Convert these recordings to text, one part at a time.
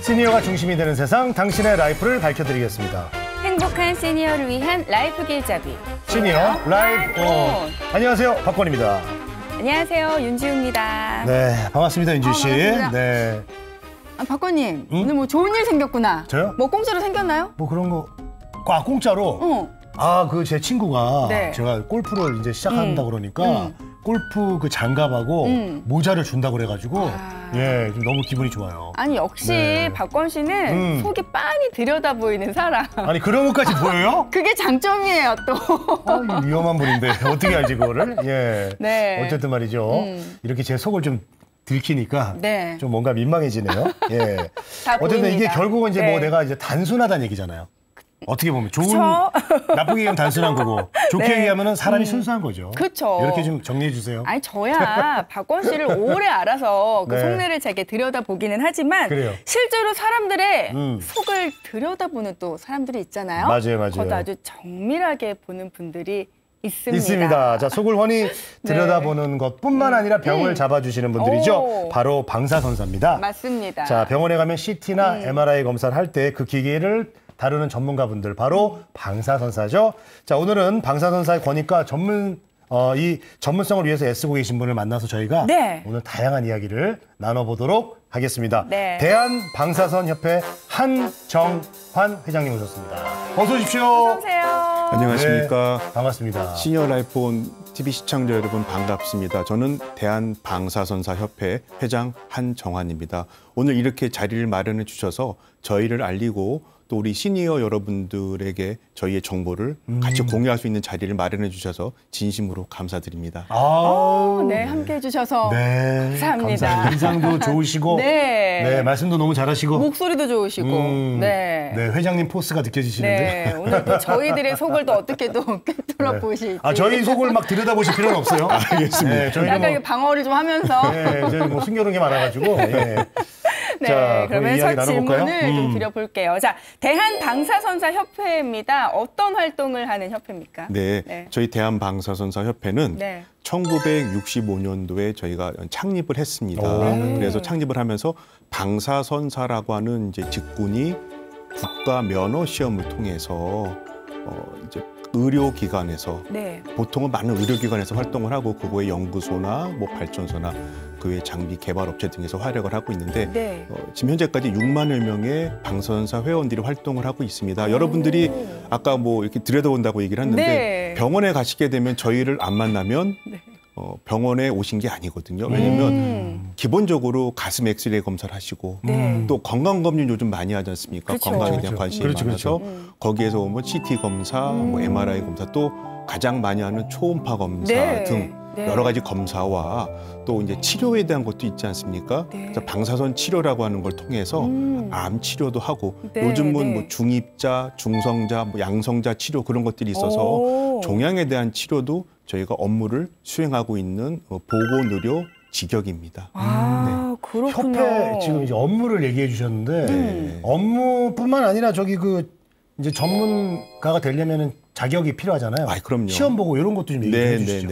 시니어가 중심이 되는 세상, 당신의 라이프를 밝혀드리겠습니다. 행복한 시니어를 위한 라이프 길잡이. 시니어 라이프 온. 안녕하세요, 박건입니다. 안녕하세요, 윤지우입니다. 네, 반갑습니다, 윤지우 씨. 반갑습니다. 네. 박건님, 오늘 뭐 좋은 일 생겼구나. 저요? 뭐 공짜로 생겼나요? 뭐 그런 거, 공짜로? 그 제 친구가 네. 제가 골프를 이제 시작한다 그러니까 골프 그 장갑하고 모자를 준다고 그래가지고 예, 너무 기분이 좋아요. 아니 역시 네. 박건 씨는 속이 빤히 들여다 보이는 사람. 아니 그런 것까지 보여요? 그게 장점이에요 또. 위험한 분인데 어떻게 알지 그거를? 예. 네. 어쨌든 말이죠. 이렇게 제 속을 좀 들키니까 네. 좀 뭔가 민망해지네요. 예. 다 어쨌든 보입니다. 이게 결국은 이제 네. 뭐 내가 이제 단순하다는 얘기잖아요. 어떻게 보면 좋은 그쵸? 나쁘게 얘기하면 단순한 거고 좋게 네. 얘기하면은 사람이 순수한 거죠. 그쵸. 이렇게 좀 정리해 주세요. 아니 저야 박건 씨를 오래 알아서 그 네. 속내를 제게 들여다보기는 하지만 그래요. 실제로 사람들의 속을 들여다보는 또 사람들이 있잖아요. 맞아요, 맞아요. 그것도 아주 정밀하게 보는 분들이 있습니다. 있습니다. 자, 속을 훤히 들여다보는 것뿐만 아니라 병을 잡아주시는 분들이죠. 오. 바로 방사선사입니다. 맞습니다. 자, 병원에 가면 CT나 MRI 검사를 할 때 그 기계를 다루는 전문가분들 바로 방사선사죠. 자, 오늘은 방사선사의 권위과 이 전문성을 위해서 애쓰고 계신 분을 만나서 저희가 네. 오늘 다양한 이야기를 나눠보도록 하겠습니다. 네. 대한방사선협회 한정환 회장님 오셨습니다. 어서 오십시오. 어서 오세요. 안녕하십니까. 네, 반갑습니다. 시니어 라이프온 TV 시청자 여러분 반갑습니다. 저는 대한방사선사협회 회장 한정환입니다. 오늘 이렇게 자리를 마련해 주셔서 저희를 알리고 또 우리 시니어 여러분들에게 저희의 정보를 같이 공유할 수 있는 자리를 마련해 주셔서 진심으로 감사드립니다. 네, 함께해 주셔서 네, 감사합니다. 인상도 좋으시고, 네. 말씀도 너무 잘하시고, 목소리도 좋으시고, 네. 회장님 포스가 느껴지시는데. 네, 오늘 또 저희들의 속을 또 어떻게 또 꿰뚫어 보실지. 저희 속을 막 들여다보실 필요는 없어요. 알겠습니다. 네, 저희는 약간 뭐, 방어를 좀 하면서. 네, 저희 뭐 숨겨놓은 게 많아가지고. 예. 네, 자, 그러면 첫 나눠볼까요? 질문을 좀 드려볼게요. 자, 대한방사선사협회입니다. 어떤 활동을 하는 협회입니까? 네, 저희 대한방사선사협회는 네. 1965년도에 저희가 창립을 했습니다. 그래서 창립을 하면서 방사선사라고 하는 이제 직군이 국가 면허 시험을 통해서 이제 의료기관에서 네. 보통은 많은 의료기관에서 활동을 하고 그거의 연구소나 뭐 발전소나 그 외 장비 개발 업체 등에서 활약을 하고 있는데 네. 지금 현재까지 6만여 명의 방사선사 회원들이 활동을 하고 있습니다. 여러분들이 아까 뭐 이렇게 들여다본다고 얘기를 했는데 네. 병원에 가시게 되면 저희를 안 만나면 병원에 오신 게 아니거든요. 왜냐하면 기본적으로 가슴 엑스레이 검사를 하시고 또 건강검진 요즘 많이 하지 않습니까? 그렇죠. 건강에 대한 관심이 많아서 거기에서 뭐 CT 검사, 뭐 MRI 검사 또 가장 많이 하는 초음파 검사 네. 등 여러 가지 검사와 또 이제 치료에 대한 것도 있지 않습니까? 그래서 방사선 치료라고 하는 걸 통해서 암 치료도 하고 요즘은 뭐 중입자, 중성자, 뭐 양성자 치료 그런 것들이 있어서 종양에 대한 치료도 저희가 업무를 수행하고 있는 보건의료 직역입니다. 그렇군요. 협회 지금 이제 업무를 얘기해 주셨는데 업무뿐만 아니라 이제 전문가가 되려면은 자격이 필요하잖아요. 그럼요. 시험 보고 이런 것도 좀 얘기해 주시죠.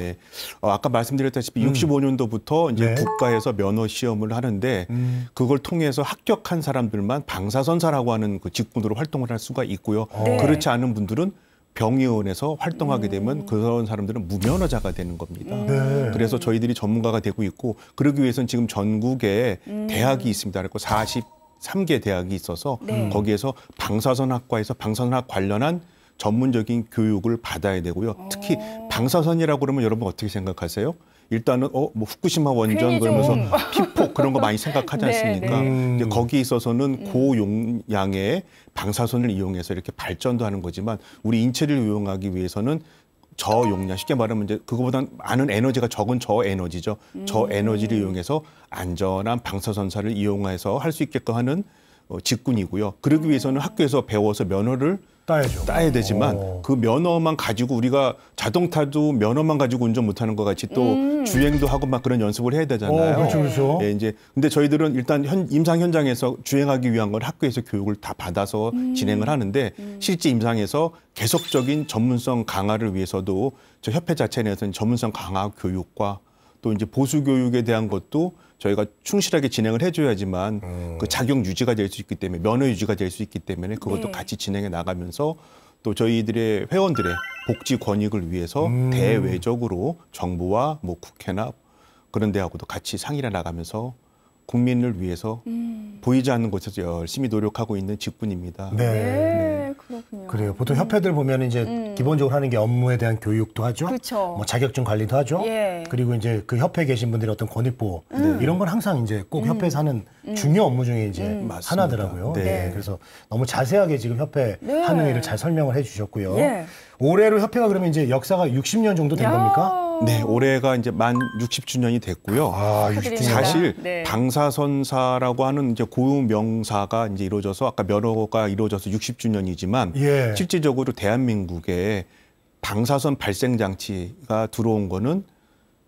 아까 말씀드렸다시피 65년도부터 이제 국가에서 면허 시험을 하는데 그걸 통해서 합격한 사람들만 방사선사라고 하는 그 직군으로 활동을 할 수가 있고요. 그렇지 않은 분들은 병의원에서 활동하게 되면 그런 사람들은 무면허자가 되는 겁니다. 그래서 저희들이 전문가가 되고 있고 그러기 위해서는 지금 전국에 대학이 있습니다. 그리고 43개 대학이 있어서 거기에서 방사선학과에서 방사선학 관련한 전문적인 교육을 받아야 되고요. 특히 방사선이라고 그러면 여러분 어떻게 생각하세요? 일단은 뭐 후쿠시마 원전 그러면서 피폭 그런 거 많이 생각하지 않습니까? 이제 거기에 있어서는 고용량의 방사선을 이용해서 이렇게 발전도 하는 거지만 우리 인체를 이용하기 위해서는 저용량, 쉽게 말하면 이제 그거보다 많은 에너지가 적은 저에너지죠. 저에너지를 이용해서 안전한 방사선사를 이용해서 할 수 있게끔 하는 직군이고요. 그러기 위해서는 학교에서 배워서 면허를 따야 되지만 그 면허만 가지고 우리가 자동차도 면허만 가지고 운전 못하는 것 같이 또 주행도 하고 막 그런 연습을 해야 되잖아요. 그렇죠. 예, 이제 근데 저희들은 일단 임상 현장에서 주행하기 위한 걸 학교에서 교육을 다 받아서 진행을 하는데 실제 임상에서 계속적인 전문성 강화를 위해서도 저 협회 자체 내에서는 전문성 강화 교육과 또 이제 보수 교육에 대한 것도 저희가 충실하게 진행을 해줘야지만 그 자격 유지가 될 수 있기 때문에 면허 유지가 될 수 있기 때문에 그것도 네. 같이 진행해 나가면서 또 저희들의 회원들의 복지 권익을 위해서 대외적으로 정부와 뭐 국회나 그런 데하고도 같이 상의를 나가면서 국민을 위해서 보이지 않는 곳에서 열심히 노력하고 있는 직분입니다. 네. 네, 그렇군요. 그래요. 보통 협회들 보면 이제 기본적으로 하는 게 업무에 대한 교육도 하죠. 그렇죠. 뭐 자격증 관리도 하죠. 예. 그리고 이제 그 협회에 계신 분들의 어떤 권익 보호 이런 건 항상 이제 꼭 협회에서 하는 중요 업무 중에 이제 맞습니다. 하나더라고요. 네. 네. 그래서 너무 자세하게 지금 협회 네. 하는 일을 잘 설명을 해주셨고요. 예. 올해로 협회가 그러면 이제 역사가 60년 정도 된 야. 겁니까? 네, 올해가 이제 만 60주년이 됐고요. 아, 축하드립니다. 사실 네. 방사선사라고 하는 이제 고유 명사가 이제 이루어져서 아까 면허가 이루어져서 60주년이지만 예. 실질적으로 대한민국에 방사선 발생 장치가 들어온 거는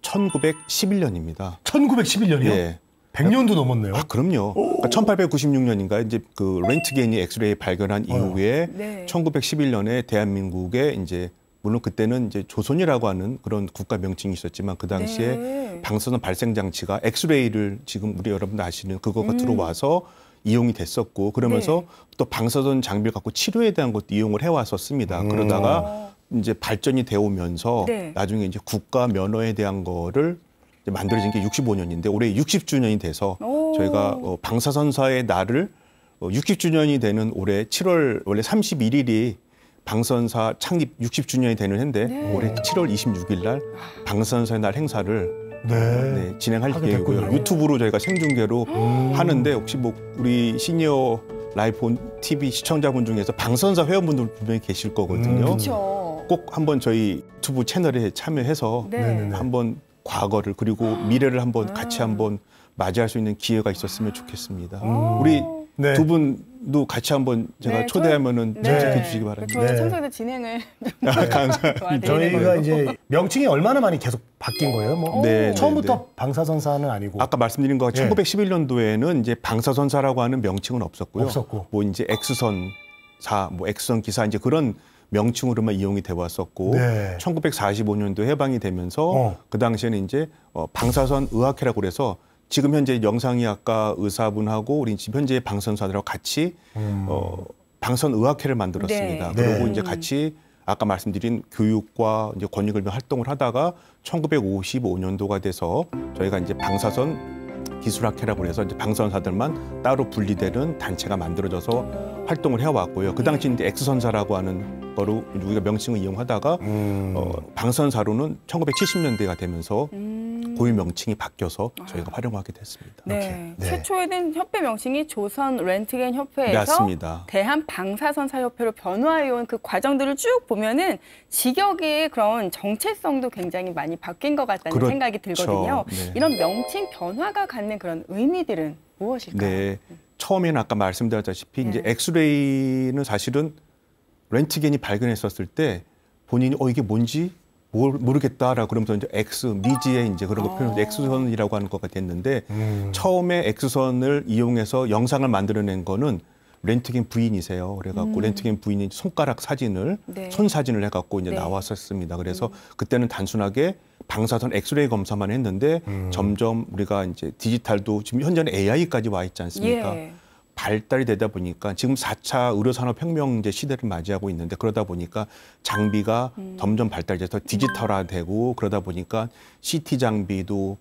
1911년입니다. 1911년이요? 예. 100년도 넘었네요. 아, 그럼요. 그러니까 1896년인가 이제 그 렌트겐이 엑스레이 발견한 이후에 네. 1911년에 대한민국에 이제 물론 그때는 이제 조선이라고 하는 그런 국가 명칭이 있었지만 그 당시에 네. 방사선 발생 장치가 엑스레이를 지금 우리 여러분들 아시는 그거가 들어와서 이용이 됐었고 그러면서 네. 또 방사선 장비를 갖고 치료에 대한 것도 이용을 해왔었습니다. 그러다가 이제 발전이 되어 오면서 네. 나중에 이제 국가 면허에 대한 거를 이제 만들어진 게 65년인데 올해 60주년이 돼서 오. 저희가 방사선사의 날을 60주년이 되는 올해 7월 원래 31일이 방사선사 창립 60주년이 되는 해인데 네. 올해 7월 26일 날 방사선사의 날 행사를 네. 진행할 하게 계획이고요. 됐군요. 유튜브로 저희가 생중계로 하는데 혹시 뭐 우리 시니어 라이프 TV 시청자분 중에서 방사선사 회원분들 분명히 계실 거거든요. 그렇죠. 꼭 한번 저희 유튜브 채널에 참여해서 네. 네네네. 한번 과거를 그리고 미래를 한번 같이 한번 맞이할 수 있는 기회가 있었으면 좋겠습니다. 우리 네. 두 분도 같이 한번 제가 네, 초대하면은 네. 참석해 주시기 바랍니다. 저희 네. 청소년 진행을 감사합니다. 저희가 이제 명칭이 얼마나 많이 계속 바뀐 거예요? 뭐 네, 처음부터 네, 네. 방사선사는 아니고 아까 말씀드린 거 예. 1911년도에는 이제 방사선사라고 하는 명칭은 없었고요. 없었고. 뭐 이제 엑스선사, 뭐 엑스선 기사 이제 그런 명칭으로만 이용이 돼 왔었고 네. 1945년도 해방이 되면서 어. 그 당시에는 이제 방사선 의학회라고 그래서 지금 현재 영상의학과 의사분하고 우리 지금 현재 방사선사들하고 같이 방사선 의학회를 만들었습니다. 네. 그리고 네. 이제 같이 아까 말씀드린 교육과 이제 권익을 위한 활동을 하다가 1955년도가 돼서 저희가 이제 방사선 기술학회라고 해서 이제 방사선사들만 따로 분리되는 단체가 만들어져서 활동을 해왔고요. 그 당시 이제 엑스선사라고 하는 거로 우리가 명칭을 이용하다가 방사선사로는 1970년대가 되면서 고유 명칭이 바뀌어서 저희가 활용하게 됐습니다. 네. 네. 최초에는 협회 명칭이 조선 렌트겐 협회에서 맞습니다. 대한 방사선사 협회로 변화해 온 그 과정들을 쭉 보면은 직역의 그런 정체성도 굉장히 많이 바뀐 것 같다는 그렇죠. 생각이 들거든요. 네. 이런 명칭 변화가 갖는 그런 의미들은 무엇일까요? 네. 처음에는 아까 말씀드렸다시피 네. 이제 엑스레이는 사실은 렌트겐이 발견했었을 때 본인이 이게 뭔지 모르겠다라고 그러면서 이제 미지의 이제 그런 거 표현해서 엑스선이라고 하는 거가 됐는데 처음에 엑스선을 이용해서 영상을 만들어낸 거는 렌트겐 부인이세요. 그래갖고 렌트겐 부인이 손가락 사진을 네. 손 사진을 해갖고 이제 네. 나왔었습니다. 그래서 그때는 단순하게 방사선 엑스레이 검사만 했는데 점점 우리가 이제 디지털도 지금 현재는 AI까지 와 있지 않습니까? 예. 발달이 되다 보니까 지금 4차 의료산업혁명 이제 시대를 맞이하고 있는데 그러다 보니까 장비가 점점 발달돼서 디지털화되고 그러다 보니까 CT 장비도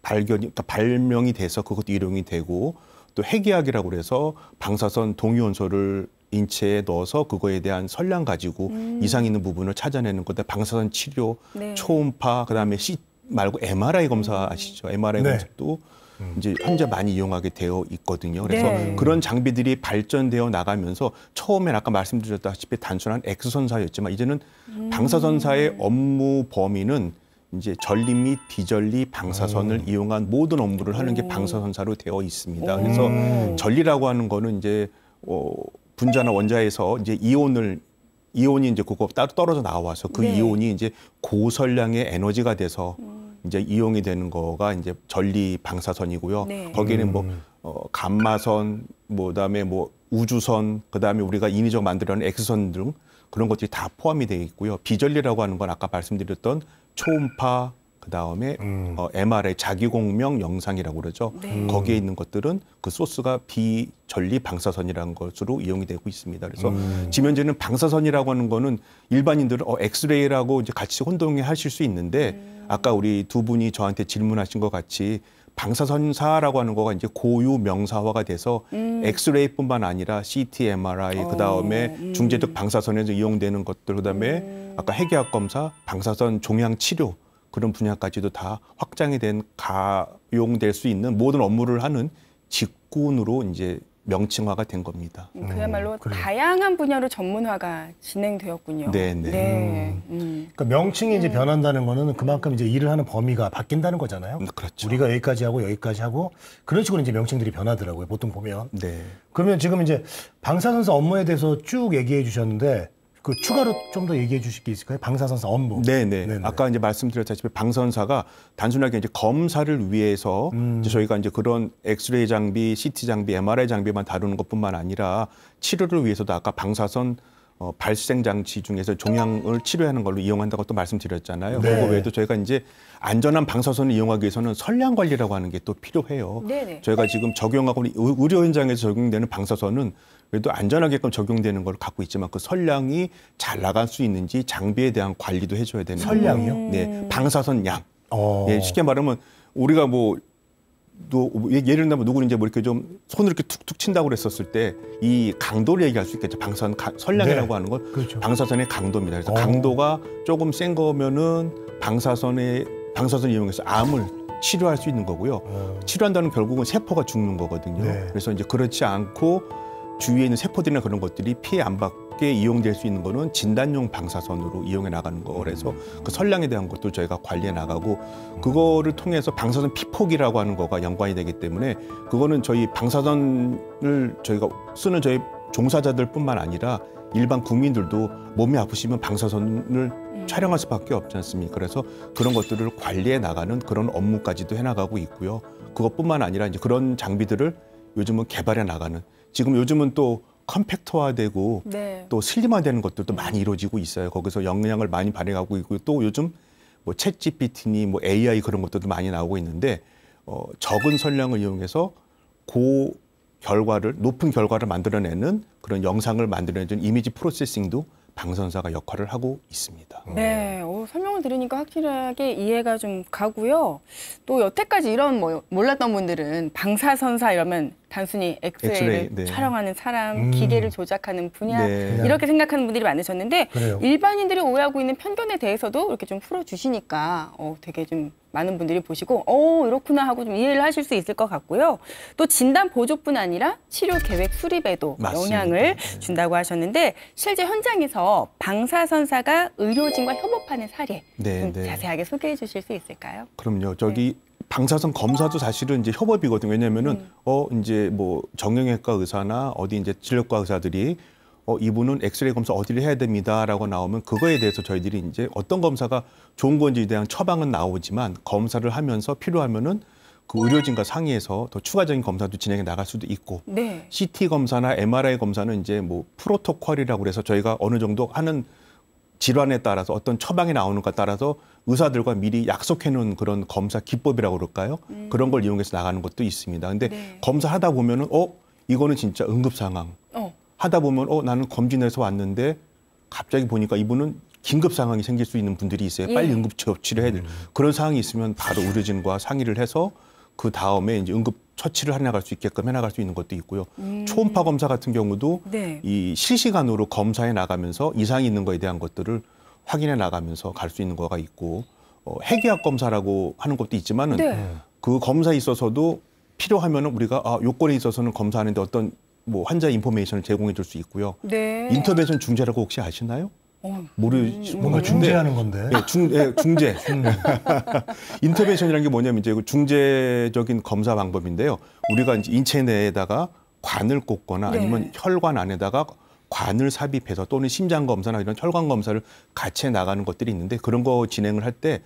그러니까 발명이 돼서 그것도 일용이 되고 또 핵의학이라고 그래서 방사선 동위원소를 인체에 넣어서 그거에 대한 선량 가지고 이상 있는 부분을 찾아내는 것들 방사선 치료, 네. 초음파 그다음에 말고 MRI 검사 아시죠? MRI 네. 검사도 이제 현재 많이 이용하게 되어 있거든요. 그래서 네. 그런 장비들이 발전되어 나가면서 처음엔 아까 말씀드렸다시피 단순한 엑스선사였지만 이제는 방사선사의 업무 범위는 이제 전리 및 비전리 방사선을 이용한 모든 업무를 하는 게 방사선사로 되어 있습니다. 그래서 전리라고 하는 거는 이제 분자나 원자에서 이제 이온이 이제 그거 따로 떨어져 나와서 그 네. 이온이 이제 고설량의 에너지가 돼서 이제 이용이 되는 거가 이제 전리 방사선이고요. 네. 거기에는 뭐 감마선, 그다음에 뭐 우주선, 그다음에 우리가 인위적 만들어낸 엑스선 등 그런 것들이 다 포함이 되어 있고요. 비전리라고 하는 건 아까 말씀드렸던 초음파, 그다음에 MRI 자기공명 영상이라고 그러죠. 네. 거기에 있는 것들은 그 소스가 비전리 방사선이라는 것으로 이용이 되고 있습니다. 그래서 지금 현재는 방사선이라고 하는 거는 일반인들은 엑스레이라고 이제 같이 혼동해 하실 수 있는데 아까 우리 두 분이 저한테 질문하신 것 같이 방사선사라고 하는 거가 이제 고유 명사화가 돼서 엑스레이뿐만 아니라 CT, MRI, 그다음에 중재적 방사선에서 이용되는 것들, 그다음에 아까 핵의학 검사, 방사선 종양 치료 그런 분야까지도 다 확장이 된 가용될 수 있는 모든 업무를 하는 직군으로 이제 명칭화가 된 겁니다. 그야말로 그래요. 다양한 분야로 전문화가 진행되었군요. 네, 네. 그러니까 명칭이 이제 변한다는 거는 그만큼 이제 일을 하는 범위가 바뀐다는 거잖아요. 그렇죠. 우리가 여기까지 하고 여기까지 하고 그런 식으로 이제 명칭들이 변하더라고요. 보통 보면. 네. 그러면 지금 이제 방사선사 업무에 대해서 쭉 얘기해 주셨는데 그 추가로 좀 더 얘기해 주실 게 있을까요? 방사선사 업무. 네네. 네네. 아까 이제 말씀드렸다시피 방사선사가 단순하게 이제 검사를 위해서 이제 저희가 이제 그런 엑스레이 장비, CT 장비, MRI 장비만 다루는 것뿐만 아니라 치료를 위해서도 아까 방사선 발생 장치 중에서 종양을 치료하는 걸로 이용한다고 또 말씀드렸잖아요. 네. 그거 외에도 저희가 이제 안전한 방사선을 이용하기 위해서는 선량 관리라고 하는 게 또 필요해요. 네네. 저희가 지금 적용하고 있는 의료 현장에서 적용되는 방사선은 그래도 안전하게끔 적용되는 걸 갖고 있지만 그 선량이 잘 나갈 수 있는지 장비에 대한 관리도 해줘야 되는 선량이요? 거고요. 네, 방사선 양. 어. 예, 쉽게 말하면 우리가 뭐 또 예를 들면 누구는 이제 뭐 이렇게 좀 손을 이렇게 툭툭 친다고 그랬었을 때 이 강도를 얘기할 수 있겠죠. 방사선 선량이라고 네. 하는 건 그렇죠. 방사선의 강도입니다. 그래서 어. 강도가 조금 센 거면은 방사선을 이용해서 암을 치료할 수 있는 거고요. 치료한다는 결국은 세포가 죽는 거거든요. 네. 그래서 이제 그렇지 않고 주위에 있는 세포들이나 그런 것들이 피해 안 받게 이용될 수 있는 거는 진단용 방사선으로 이용해 나가는 거. 그래서 그 선량에 대한 것도 저희가 관리해 나가고 그거를 통해서 방사선 피폭이라고 하는 거가 연관이 되기 때문에 그거는 저희 방사선을 저희가 쓰는 저희 종사자들뿐만 아니라 일반 국민들도 몸이 아프시면 방사선을 촬영할 수밖에 없지 않습니까? 그래서 그런 것들을 관리해 나가는 그런 업무까지도 해나가고 있고요. 그것뿐만 아니라 이제 그런 장비들을 요즘은 개발해 나가는 지금 요즘은 또 컴팩터화되고 네. 또 슬림화되는 것들도 많이 이루어지고 있어요. 거기서 역량을 많이 발휘하고 있고 또 요즘 뭐 챗GPT니 뭐 AI 그런 것들도 많이 나오고 있는데 적은 선량을 이용해서 높은 결과를 만들어내는 그런 영상을 만들어내는 이미지 프로세싱도 방사선사가 역할을 하고 있습니다. 네, 설명을 들으니까 확실하게 이해가 좀 가고요. 또 여태까지 이런 몰랐던 분들은 방사선사 이러면 단순히 엑스레이를 엑스레이, 네. 촬영하는 사람, 기계를 조작하는 분야 네. 이렇게 생각하는 분들이 많으셨는데 그래요. 일반인들이 오해하고 있는 편견에 대해서도 이렇게 좀 풀어주시니까 되게 좀 많은 분들이 보시고 이렇구나 하고 좀 이해를 하실 수 있을 것 같고요. 또 진단 보조뿐 아니라 치료 계획 수립에도 맞습니다. 영향을 준다고 하셨는데 실제 현장에서 방사선사가 의료진과 협업하는 사례 네, 좀 네. 자세하게 소개해 주실 수 있을까요? 그럼요. 저기 방사선 검사도 사실은 이제 협업이거든요. 왜냐면은 이제 뭐 정형외과 의사나 어디 이제 진료과 의사들이 이분은 엑스레이 검사 어디를 해야 됩니다라고 나오면 그거에 대해서 저희들이 이제 어떤 검사가 좋은 건지에 대한 처방은 나오지만 검사를 하면서 필요하면은 그 의료진과 상의해서 더 추가적인 검사도 진행해 나갈 수도 있고 네. CT 검사나 MRI 검사는 이제 뭐 프로토콜이라고 그래서 저희가 어느 정도 하는 질환에 따라서 어떤 처방이 나오는가 따라서 의사들과 미리 약속해 놓은 그런 검사 기법이라고 그럴까요? 그런 걸 이용해서 나가는 것도 있습니다. 근데 네. 검사하다 보면은 이거는 진짜 응급 상황. 하다 보면 나는 검진해서 왔는데 갑자기 보니까 이분은 긴급 상황이 생길 수 있는 분들이 있어요. 빨리 응급 처치를 해야 될 그런 상황이 있으면 바로 의료진과 상의를 해서 그 다음에 이제 응급 처치를 해나갈 수 있게끔 해나갈 수 있는 것도 있고요. 초음파 검사 같은 경우도 네. 이 실시간으로 검사해 나가면서 이상이 있는 거에 대한 것들을 확인해 나가면서 갈 수 있는 거가 있고 핵의학 검사라고 하는 것도 있지만은 네. 그 검사에 있어서도 필요하면은 우리가 요건에 있어서는 검사하는데 어떤 뭐 환자 인포메이션을 제공해 줄 수 있고요. 네. 인터벤션 중재라고 혹시 아시나요? 모르시는 뭔가 것 같은데. 중재하는 건데. 네, 중재. 인터벤션이라는 게 뭐냐면 이제 그 중재적인 검사 방법인데요. 우리가 이제 인체 내에다가 관을 꽂거나 네. 아니면 혈관 안에다가 관을 삽입해서 또는 심장 검사나 이런 혈관 검사를 같이 해 나가는 것들이 있는데 그런 거 진행을 할 때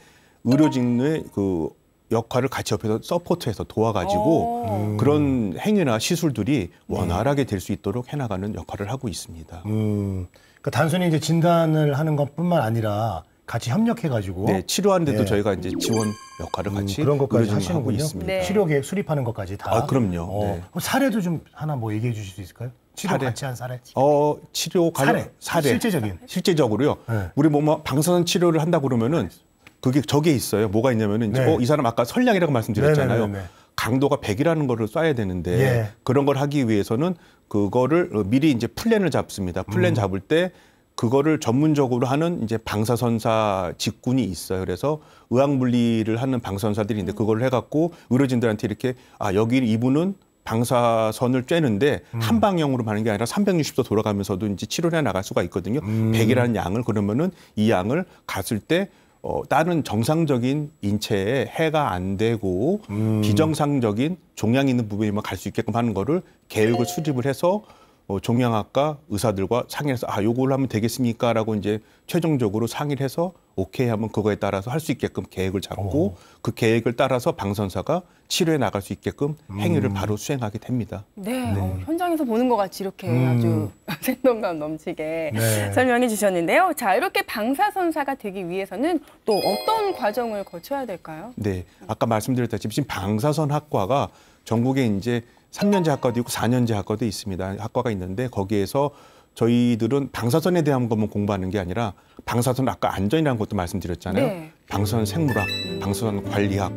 의료진의 그 역할을 같이 옆에서 서포트해서 도와가지고 그런 행위나 시술들이 원활하게 될 수 있도록 해나가는 역할을 하고 있습니다. 그러니까 단순히 이제 진단을 하는 것뿐만 아니라 같이 협력해가지고 네, 치료하는데도 예. 저희가 이제 지원 역할을 같이 그런 것까지 의료진과 하고 하시는군요. 있습니다. 네. 치료 계획 수립하는 것까지 다. 그럼요. 네. 그럼 사례도 좀 하나 뭐 얘기해 주실 수 있을까요? 치료 사례. 같이 한 사례. 치료 관련 사례. 실제적으로요. 네. 우리 뭐 방사선 치료를 한다 그러면은 그게 저게 있어요. 뭐가 있냐면은 이제 네. 이 사람 아까 선량이라고 말씀드렸잖아요. 네네네네. 강도가 100이라는 거를 쏴야 되는데 예. 그런 걸 하기 위해서는 그거를 미리 이제 플랜을 잡습니다. 플랜 잡을 때 그거를 전문적으로 하는 이제 방사선사 직군이 있어요. 그래서 의학물리를 하는 방사선사들이 있는데 그걸 해갖고 의료진들한테 이렇게 여기 이분은 방사선을 쬐는데 한 방향으로 가는 게 아니라 360도 돌아가면서도 이제 치료를 해 나갈 수가 있거든요. 100이라는 양을 그러면은 이 양을 갔을 때 다른 정상적인 인체에 해가 안 되고 비정상적인 종양이 있는 부분에만 갈 수 있게끔 하는 거를 계획을 수립을 해서 종양학과 의사들과 상의를 해서 요걸 하면 되겠습니까라고 이제 최종적으로 상의를 해서 오케이 하면 그거에 따라서 할 수 있게끔 계획을 잡고 그 계획을 따라서 방선사가 치료해 나갈 수 있게끔 행위를 바로 수행하게 됩니다. 네, 현장에서 보는 것 같이 이렇게 아주 생동감 넘치게 네. 설명해 주셨는데요. 자, 이렇게 방사선사가 되기 위해서는 또 어떤 과정을 거쳐야 될까요? 네, 아까 말씀드렸다시피 지금 방사선학과가 전국에 이제 3년제 학과도 있고 4년제 학과도 있습니다. 학과가 있는데 거기에서 저희들은 방사선에 대한 것만 공부하는 게 아니라 방사선 아까 안전이라는 것도 말씀드렸잖아요. 네. 방사선 생물학, 방사선 관리학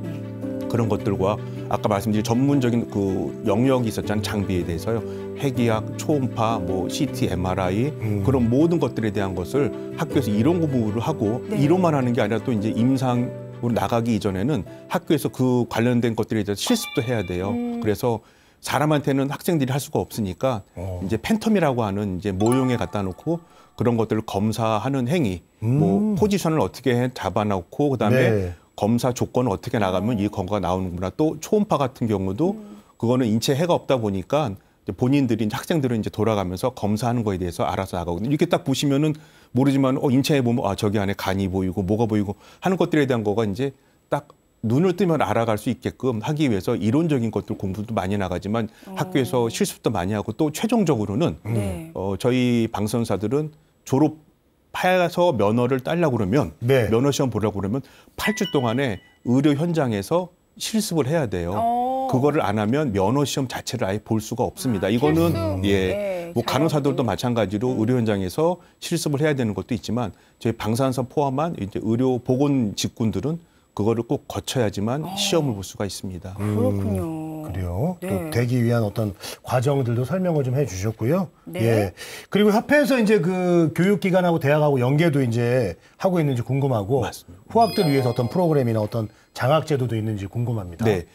그런 것들과 아까 말씀드린 전문적인 그 영역이 있었잖아요. 장비에 대해서요. 핵의학, 초음파, 뭐 CT, MRI 그런 모든 것들에 대한 것을 학교에서 이론 공부를 하고 네. 이론만 하는 게 아니라 또 이제 임상으로 나가기 이전에는 학교에서 그 관련된 것들에 대해서 실습도 해야 돼요. 그래서 사람한테는 학생들이 할 수가 없으니까 이제 팬텀이라고 하는 이제 모형에 갖다 놓고 그런 것들을 검사하는 행위, 뭐 포지션을 어떻게 잡아놓고 그다음에 네. 검사 조건을 어떻게 나가면 이 검사가 나오는구나. 또 초음파 같은 경우도 그거는 인체 해가 없다 보니까 이제 본인들이 이제 학생들은 이제 돌아가면서 검사하는 거에 대해서 알아서 나가거든요. 이렇게 딱 보시면은 모르지만 인체에 보면 저기 안에 간이 보이고 뭐가 보이고 하는 것들에 대한 거가 이제 딱 눈을 뜨면 알아갈 수 있게끔 하기 위해서 이론적인 것들 공부도 많이 나가지만 학교에서 실습도 많이 하고 또 최종적으로는 네. 저희 방선사들은 졸업해서 면허를 따려고 그러면 네. 면허 시험 보려고 그러면 8주 동안에 의료 현장에서 실습을 해야 돼요. 그거를 안 하면 면허 시험 자체를 아예 볼 수가 없습니다. 이거는 네, 뭐 간호사들도 마찬가지로 의료 현장에서 실습을 해야 되는 것도 있지만 저희 방사선사 포함한 이제 의료 보건 직군들은 그거를 꼭 거쳐야지만 시험을 볼 수가 있습니다. 그렇군요. 그래요. 네. 또 되기 위한 어떤 과정들도 설명을 좀 해주셨고요. 네. 예. 그리고 협회에서 이제 그 교육기관하고 대학하고 연계도 이제 하고 있는지 궁금하고, 맞습니다. 후학들을 위해서 어떤 프로그램이나 어떤 장학제도도 있는지 궁금합니다. 네.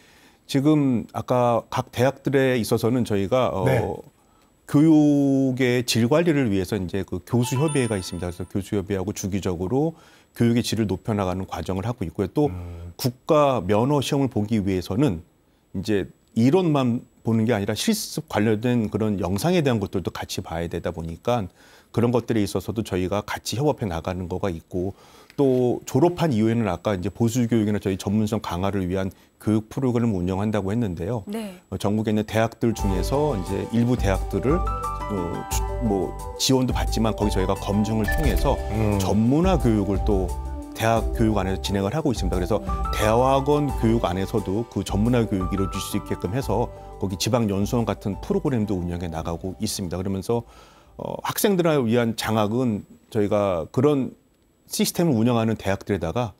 지금 아까 각 대학들에 있어서는 저희가 네. 교육의 질 관리를 위해서 이제 그 교수협의회가 있습니다. 그래서 교수협의회하고 주기적으로 교육의 질을 높여나가는 과정을 하고 있고요. 또 국가 면허 시험을 보기 위해서는 이제 이론만 보는 게 아니라 실습 관련된 그런 영상에 대한 것들도 같이 봐야 되다 보니까 그런 것들에 있어서도 저희가 같이 협업해 나가는 거가 있고 또 졸업한 이후에는 아까 이제 보수 교육이나 저희 전문성 강화를 위한 교육 프로그램을 운영한다고 했는데요. 네. 전국에 있는 대학들 중에서 이제 일부 대학들을 뭐 지원도 받지만 거기 저희가 검증을 통해서 전문화 교육을 또 대학 교육 안에서 진행을 하고 있습니다. 그래서 대학원 교육 안에서도 그 전문화 교육이 이루어질 수 있게끔 해서 거기 지방연수원 같은 프로그램도 운영해 나가고 있습니다. 그러면서 학생들을 위한 장학은 저희가 그런 시스템을 운영하는 대학들에다가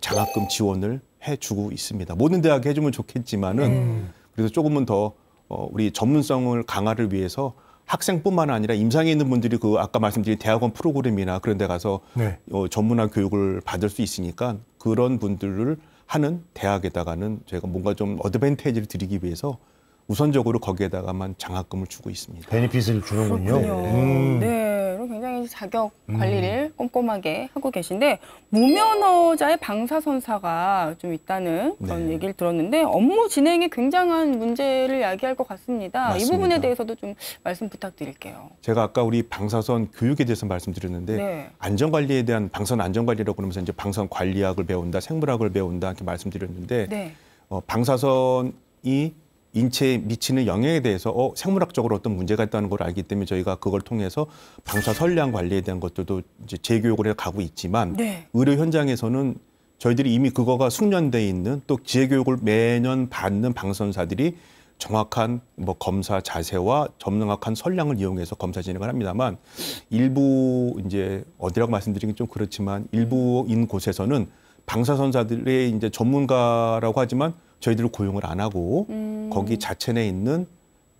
장학금 지원을 해주고 있습니다. 모든 대학이 해주면 좋겠지만은 그래서 조금은 더 우리 전문성을 강화를 위해서 학생뿐만 아니라 임상에 있는 분들이 그 아까 말씀드린 대학원 프로그램이나 그런 데 가서 네. 전문화 교육을 받을 수 있으니까 그런 분들을 하는 대학에다가는 저희가 뭔가 좀 어드밴티지를 드리기 위해서 우선적으로 거기에다가만 장학금을 주고 있습니다. 베니핏을 주는군요. 그렇군요. 네, 그리고 굉장히 자격 관리를 꼼꼼하게 하고 계신데 무면허자의 방사선사가 좀 있다는 그런 네. 얘기를 들었는데 업무 진행에 굉장한 문제를 야기할 것 같습니다. 이 맞습니다. 부분에 대해서도 좀 말씀 부탁드릴게요. 제가 아까 우리 방사선 교육에 대해서 말씀드렸는데 네. 안전관리에 대한 방사선 안전관리라고 그러면서 이제 방사선 관리학을 배운다, 생물학을 배운다 이렇게 말씀드렸는데 네. 방사선이 인체에 미치는 영향에 대해서 생물학적으로 어떤 문제가 있다는 걸 알기 때문에 저희가 그걸 통해서 방사 선량 관리에 대한 것들도 이제 재교육을 해 가고 있지만 네. 의료 현장에서는 저희들이 이미 그거가 숙련돼 있는 또 재교육을 매년 받는 방사선사들이 정확한 뭐 검사 자세와 정확한 선량을 이용해서 검사 진행을 합니다만 일부 이제 어디라고 말씀드리긴 좀 그렇지만 일부인 곳에서는 방사선사들의 이제 전문가라고 하지만 저희들을 고용을 안 하고 거기 자체 내에 있는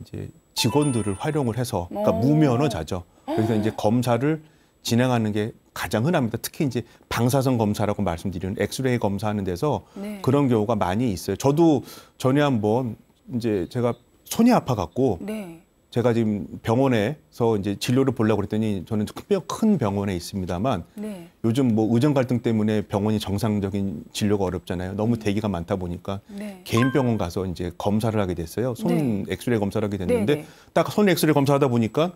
이제 직원들을 활용을 해서 그러니까 무면허자죠. 그래서 이제 검사를 진행하는 게 가장 흔합니다. 특히 이제 방사선 검사라고 말씀드리는 엑스레이 검사하는 데서 네. 그런 경우가 많이 있어요. 저도 전에 한번 이제 제가 손이 아파갖고 네. 제가 지금 병원에서 이제 진료를 보려고 그랬더니 저는 큰 병원에 있습니다만 네. 요즘 뭐 의정 갈등 때문에 병원이 정상적인 진료가 어렵잖아요. 너무 대기가 많다 보니까 네. 개인 병원 가서 이제 검사를 하게 됐어요. 손 엑스레이 검사를 하게 됐는데 네, 네. 딱 손 엑스레이 검사하다 보니까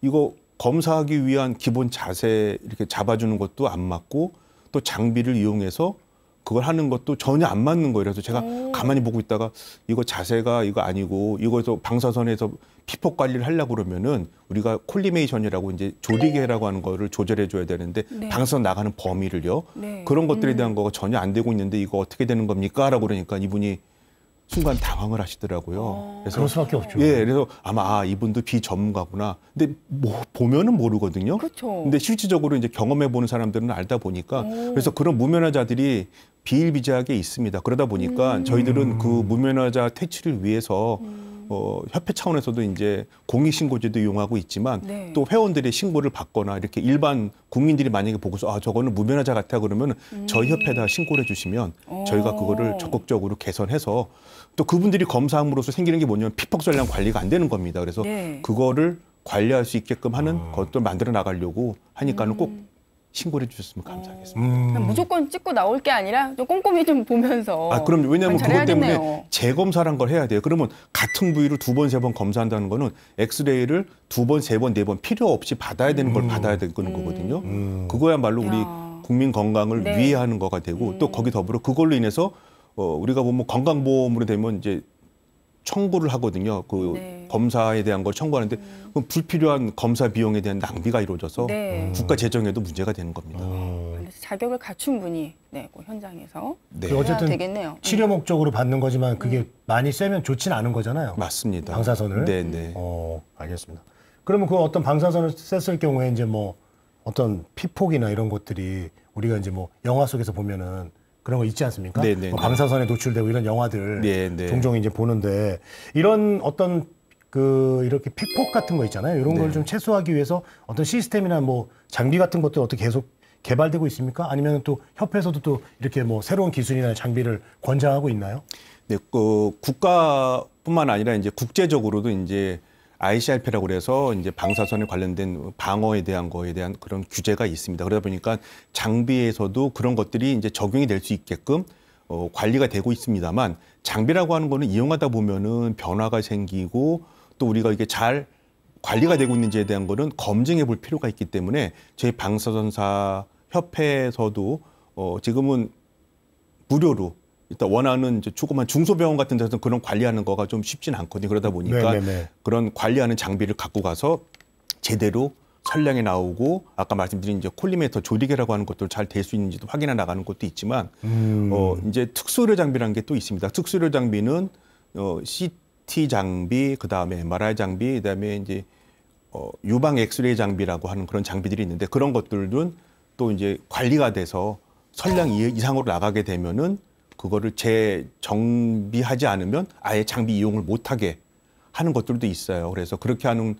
이거 검사하기 위한 기본 자세 이렇게 잡아주는 것도 안 맞고 또 장비를 이용해서 그걸 하는 것도 전혀 안 맞는 거예요. 그래서 제가 가만히 보고 있다가 이거 자세가 이거 아니고 이거에서 방사선에서 피폭 관리를 하려고 그러면은 우리가 콜리메이션이라고 이제 조리개라고 하는 거를 조절해 줘야 되는데 네. 방사선 나가는 범위를요. 네. 그런 것들에 대한 거가 전혀 안 되고 있는데 이거 어떻게 되는 겁니까? 라고 그러니까 이분이 순간 당황을 하시더라고요. 그래서 그럴 수밖에 없죠. 예, 그래서 아마 이분도 비전문가구나. 근데 뭐 보면은 모르거든요. 그렇죠. 근데 실질적으로 이제 경험해 보는 사람들은 알다 보니까 그래서 그런 무면허자들이 비일비재하게 있습니다. 그러다 보니까 저희들은 그 무면허자 퇴치를 위해서 협회 차원에서도 이제 공익신고제도 이용하고 있지만 네. 또 회원들의 신고를 받거나 이렇게 일반 국민들이 만약에 보고서 아 저거는 무면허자 같아 그러면 저희 협회에다 신고를 해주시면 저희가 그거를 적극적으로 개선해서 또 그분들이 검사함으로써 생기는 게 뭐냐면 피폭전량 관리가 안 되는 겁니다. 그래서 네. 그거를 관리할 수 있게끔 하는 것들 만들어 나가려고 하니까는 꼭 신고를 해주셨으면 감사하겠습니다. 그냥 무조건 찍고 나올 게 아니라 좀 꼼꼼히 좀 보면서. 아, 그럼 왜냐하면 그것 때문에 관찰해야겠네요. 재검사란 걸 해야 돼요. 그러면 같은 부위를 2번, 3번 검사한다는 거는 엑스레이를 2번, 3번, 4번 필요 없이 받아야 되는 걸 받아야 되는 거거든요. 그거야말로 우리 야. 국민 건강을 네. 위해 하는 거가 되고 또 거기 더불어 그걸로 인해서 우리가 보면 건강보험으로 되면 이제 청구를 하거든요. 그 네. 검사에 대한 걸 청구하는데 그럼 불필요한 검사 비용에 대한 낭비가 이루어져서 네. 국가 재정에도 문제가 되는 겁니다. 그래서 자격을 갖춘 분이 네, 그 현장에서 네, 그리고 어쨌든 되겠네요. 치료 목적으로 받는 거지만 그게 많이 세면 좋지는 않은 거잖아요. 맞습니다. 방사선을. 네, 네. 알겠습니다. 그러면 그 어떤 방사선을 쐈을 경우에 이제 뭐 어떤 피폭이나 이런 것들이 우리가 이제 뭐 영화 속에서 보면은 그런 거 있지 않습니까? 네, 네, 뭐 네. 방사선에 노출되고 이런 영화들 네, 네. 종종 이제 보는데 이런 어떤 그 이렇게 피폭 같은 거 있잖아요. 이런 걸 네. 좀 최소화하기 위해서 어떤 시스템이나 뭐 장비 같은 것도 어떻게 계속 개발되고 있습니까? 아니면 또 협회에서도 또 이렇게 뭐 새로운 기술이나 장비를 권장하고 있나요? 네, 그 국가뿐만 아니라 이제 국제적으로도 이제 ICRP라고 그래서 이제 방사선에 관련된 방어에 대한 거에 대한 그런 규제가 있습니다. 그러다 보니까 장비에서도 그런 것들이 이제 적용이 될 수 있게끔 관리가 되고 있습니다만 장비라고 하는 거는 이용하다 보면은 변화가 생기고 또 우리가 이게 잘 관리가 되고 있는지에 대한 거는 검증해 볼 필요가 있기 때문에 저희 방사선사 협회에서도 지금은 무료로 일단 원하는 이제 조그만 중소병원 같은 데서 그런 관리하는 거가 좀 쉽지는 않거든요. 그러다 보니까 네네네. 그런 관리하는 장비를 갖고 가서 제대로 선량에 나오고 아까 말씀드린 이제 콜리메이터 조리개라고 하는 것도 잘 될 수 있는지도 확인해 나가는 것도 있지만 이제 특수의료 장비라는 게 또 있습니다. 특수의료 장비는 CT 장비, 그다음에 MRI 장비, 그다음에 이제 유방 엑스레이 장비라고 하는 그런 장비들이 있는데 그런 것들은 또 이제 관리가 돼서 선량 이상으로 나가게 되면은 그거를 재정비하지 않으면 아예 장비 이용을 못하게 하는 것들도 있어요. 그래서 그렇게 하는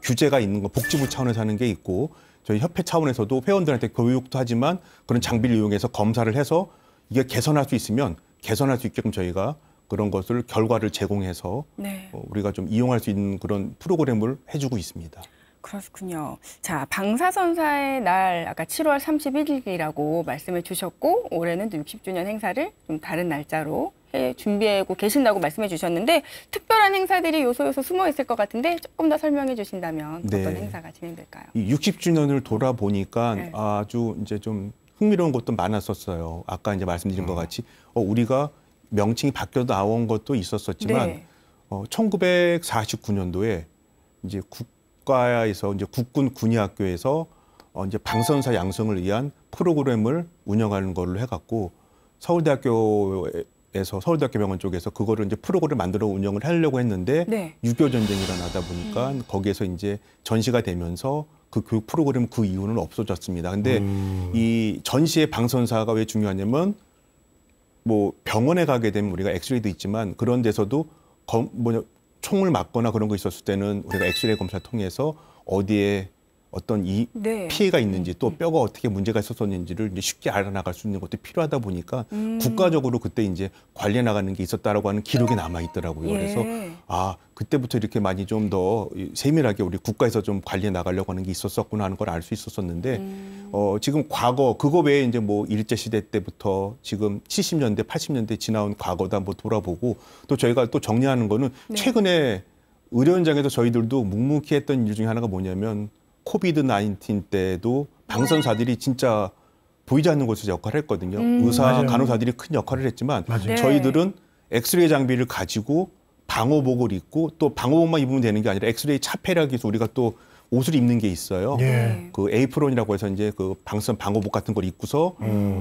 규제가 있는 거 복지부 차원에서 하는 게 있고 저희 협회 차원에서도 회원들한테 교육도 하지만 그런 장비를 이용해서 검사를 해서 이게 개선할 수 있으면 개선할 수 있게끔 저희가 그런 것을 결과를 제공해서 네. 우리가 좀 이용할 수 있는 그런 프로그램을 해주고 있습니다. 그렇군요. 자, 방사선사의 날 아까 7월 31일이라고 말씀해 주셨고 올해는 또 60주년 행사를 좀 다른 날짜로 준비하고 계신다고 말씀해 주셨는데 특별한 행사들이 요소요소 숨어 있을 것 같은데 조금 더 설명해 주신다면 네. 어떤 행사가 진행될까요? 이 60주년을 돌아보니까 네. 아주 이제 좀 흥미로운 것도 많았었어요. 아까 이제 말씀드린 것 같이 우리가 명칭이 바뀌어 나온 것도 있었었지만 네. 1949년도에 이제 국가에서 이제 국군 군의학교에서 이제 방사선사 양성을 위한 프로그램을 운영하는 걸로 해갖고 서울대학교 병원 쪽에서 그거를 이제 프로그램을 만들어 운영을 하려고 했는데 네. 6.25 전쟁이 일어나다 보니까 거기에서 이제 전시가 되면서 그 교육 프로그램 그 이후는 없어졌습니다. 근데 이 전시의 방사선사가 왜 중요하냐면 뭐 병원에 가게 되면 우리가 엑스레이도 있지만 그런 데서도 총을 맞거나 그런 거 있었을 때는 우리가 엑스레이 검사를 통해서 어디에 어떤 네. 피해가 있는지 또 뼈가 어떻게 문제가 있었는지를 이제 쉽게 알아나갈 수 있는 것도 필요하다 보니까 국가적으로 그때 이제 관리해 나가는 게 있었다라고 하는 기록이 남아 있더라고요. 예. 그래서 그때부터 이렇게 많이 좀 더 세밀하게 우리 국가에서 좀 관리해 나가려고 하는 게 있었었구나 하는 걸 알 수 있었었는데 지금 과거 그거 외에 이제 뭐 일제 시대 때부터 지금 70년대, 80년대 지나온 과거도 한번 돌아보고 또 저희가 또 정리하는 거는 네. 최근에 의료 현장에서 저희들도 묵묵히 했던 일 중에 하나가 뭐냐면 코비드-19 때도 방사선사들이 진짜 보이지 않는 곳에서 역할을 했거든요. 의사, 맞아요. 간호사들이 큰 역할을 했지만 맞아요. 저희들은 엑스레이 장비를 가지고 방호복을 입고 또 방호복만 입으면 되는 게 아니라 엑스레이 차폐라기 위해서 우리가 또 옷을 입는 게 있어요. 예. 그 에이프론이라고 해서 이제 그 방사선 방호복 같은 걸 입고서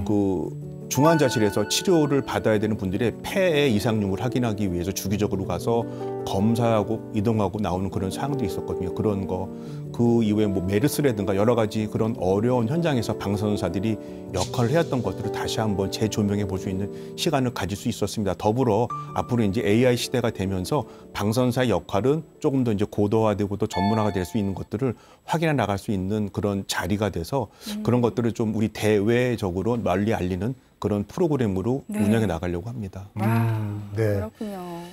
그 중환자실에서 치료를 받아야 되는 분들의 폐의 이상률을 확인하기 위해서 주기적으로 가서 검사하고 이동하고 나오는 그런 사항들이 있었거든요. 그런 거. 그 이후에 뭐 메르스라든가 여러 가지 그런 어려운 현장에서 방사선사들이 역할을 해왔던 것들을 다시 한번 재조명해 볼 수 있는 시간을 가질 수 있었습니다. 더불어 앞으로 이제 AI 시대가 되면서 방사선사의 역할은 조금 더 이제 고도화되고 또 전문화가 될 수 있는 것들을 확인해 나갈 수 있는 그런 자리가 돼서 그런 것들을 좀 우리 대외적으로 널리 알리는 그런 프로그램으로 네. 운영해 나가려고 합니다. 네. 그렇군요.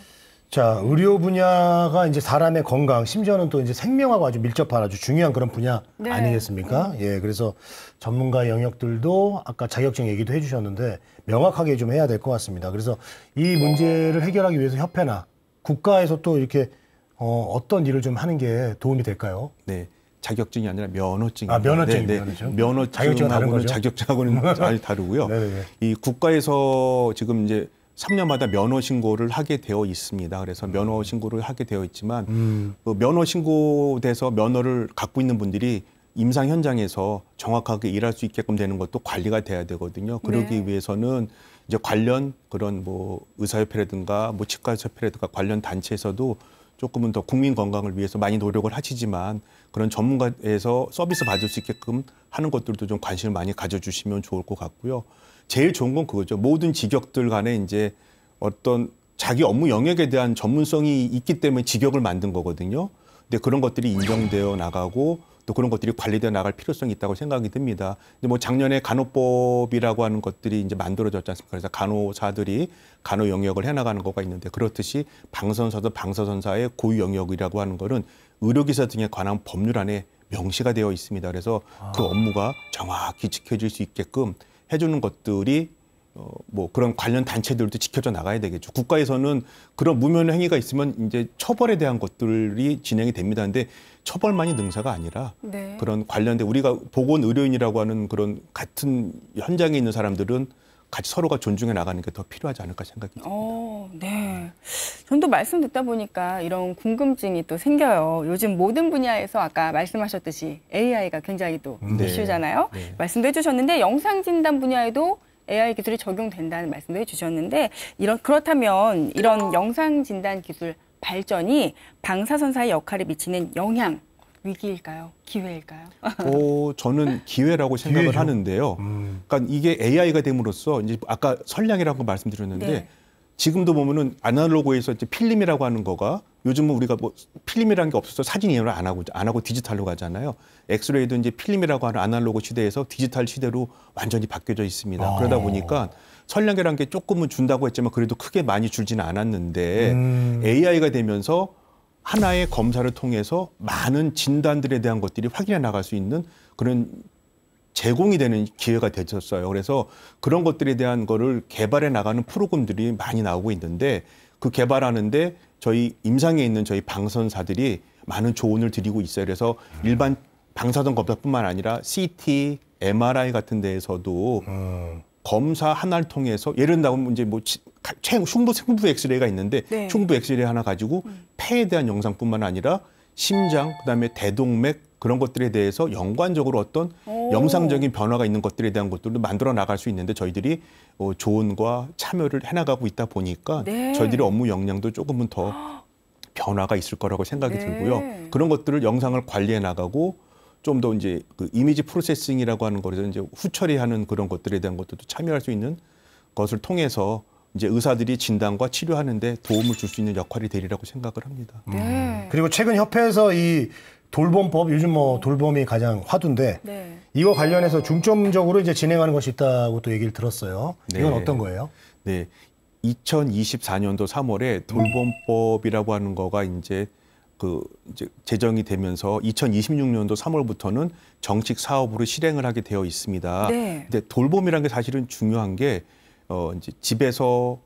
자, 의료 분야가 이제 사람의 건강, 심지어는 또 이제 생명하고 아주 밀접한 아주 중요한 그런 분야 네. 아니겠습니까? 예, 그래서 전문가 영역들도 아까 자격증 얘기도 해주셨는데 명확하게 좀 해야 될 것 같습니다. 그래서 이 문제를 해결하기 위해서 협회나 국가에서 또 이렇게 어떤 일을 좀 하는 게 도움이 될까요? 네. 자격증이 아니라 면허증입니다. 면허증입니다. 그렇죠? 자격증은 다른 거죠? 자격증하고는 많이 다르고요. 네네네. 이 국가에서 지금 이제 3년마다 면허 신고를 하게 되어 있습니다. 그래서 면허 신고를 하게 되어 있지만 그 면허 신고돼서 면허를 갖고 있는 분들이 임상 현장에서 정확하게 일할 수 있게끔 되는 것도 관리가 돼야 되거든요. 그러기 네. 위해서는 이제 관련 그런 뭐 의사협회라든가 뭐 치과협회라든가 관련 단체에서도 조금은 더 국민 건강을 위해서 많이 노력을 하시지만 그런 전문가에서 서비스 받을 수 있게끔 하는 것들도 좀 관심을 많이 가져주시면 좋을 것 같고요. 제일 좋은 건 그거죠. 모든 직역들 간에 이제 어떤 자기 업무 영역에 대한 전문성이 있기 때문에 직역을 만든 거거든요. 근데 그런 것들이 인정되어 나가고 또 그런 것들이 관리되어 나갈 필요성이 있다고 생각이 듭니다. 근데 뭐 작년에 간호법이라고 하는 것들이 이제 만들어졌지 않습니까? 그래서 간호사들이 간호 영역을 해나가는 거가 있는데 그렇듯이 방사선사도 방사선사의 고유 영역이라고 하는 거는 의료기사 등에 관한 법률 안에 명시가 되어 있습니다. 그래서 그 업무가 정확히 지켜질 수 있게끔 해주는 것들이 뭐 그런 관련 단체들도 지켜져 나가야 되겠죠. 국가에서는 그런 무면 행위가 있으면 이제 처벌에 대한 것들이 진행이 됩니다. 근데 처벌만이 능사가 아니라 네. 그런 관련된 우리가 보건 의료인이라고 하는 그런 같은 현장에 있는 사람들은 같이 서로가 존중해 나가는 게 더 필요하지 않을까 생각이 듭니다. 네. 전 또 말씀 듣다 보니까 이런 궁금증이 또 생겨요. 요즘 모든 분야에서 아까 말씀하셨듯이 AI가 굉장히 또 네. 이슈잖아요. 네. 말씀도 해주셨는데 영상 진단 분야에도 AI 기술이 적용된다는 말씀도 해주셨는데 그렇다면 이런 영상 진단 기술 발전이 방사선사의 역할에 미치는 영향 위기일까요? 기회일까요? 저는 기회라고 생각을 기회죠. 하는데요. 그러니까 이게 AI가 됨으로써 이제 아까 선량이라고 말씀드렸는데 네. 지금도 보면은 아날로그에서 이제 필름이라고 하는 거가 요즘은 우리가 뭐 필름이라는 게 없어서 사진 이용을 안 하고 디지털로 가잖아요. 엑스레이도 이제 필름이라고 하는 아날로그 시대에서 디지털 시대로 완전히 바뀌어져 있습니다. 그러다 보니까 선량이라는 게 조금은 준다고 했지만 그래도 크게 많이 줄지는 않았는데 AI가 되면서 하나의 검사를 통해서 많은 진단들에 대한 것들이 확인해 나갈 수 있는 그런 제공이 되는 기회가 되었어요. 그래서 그런 것들에 대한 거를 개발해 나가는 프로그램들이 많이 나오고 있는데 그 개발하는데 저희 임상에 있는 저희 방사선사들이 많은 조언을 드리고 있어요. 그래서 일반 방사선 검사뿐만 아니라 CT, MRI 같은 데에서도 검사 하나를 통해서 예를 들면 이제 뭐 흉부 엑스레이가 있는데 네. 흉부 엑스레이 하나 가지고 폐에 대한 영상뿐만 아니라 심장, 그다음에 대동맥 그런 것들에 대해서 연관적으로 어떤 영상적인 변화가 있는 것들에 대한 것들도 만들어 나갈 수 있는데 저희들이 조언과 참여를 해나가고 있다 보니까 네. 저희들의 업무 역량도 조금은 더 변화가 있을 거라고 생각이 네. 들고요. 그런 것들을 영상을 관리해 나가고 좀 더 이제 그 이미지 프로세싱이라고 하는 거에서 이제 후처리하는 그런 것들에 대한 것들도 참여할 수 있는 것을 통해서 이제 의사들이 진단과 치료하는데 도움을 줄 수 있는 역할이 되리라고 생각을 합니다. 네. 그리고 최근 협회에서 이 돌봄법, 요즘 뭐 돌봄이 가장 화두인데 네. 이거 관련해서 중점적으로 이제 진행하는 것이 있다고 또 얘기를 들었어요. 이건 네. 어떤 거예요? 네. 2024년도 3월에 돌봄법이라고 하는 거가 이제 제정이 되면서 2026년도 3월부터는 정식 사업으로 실행을 하게 되어 있습니다. 네. 근데 돌봄이라는 게 사실은 중요한 게 이제 집에서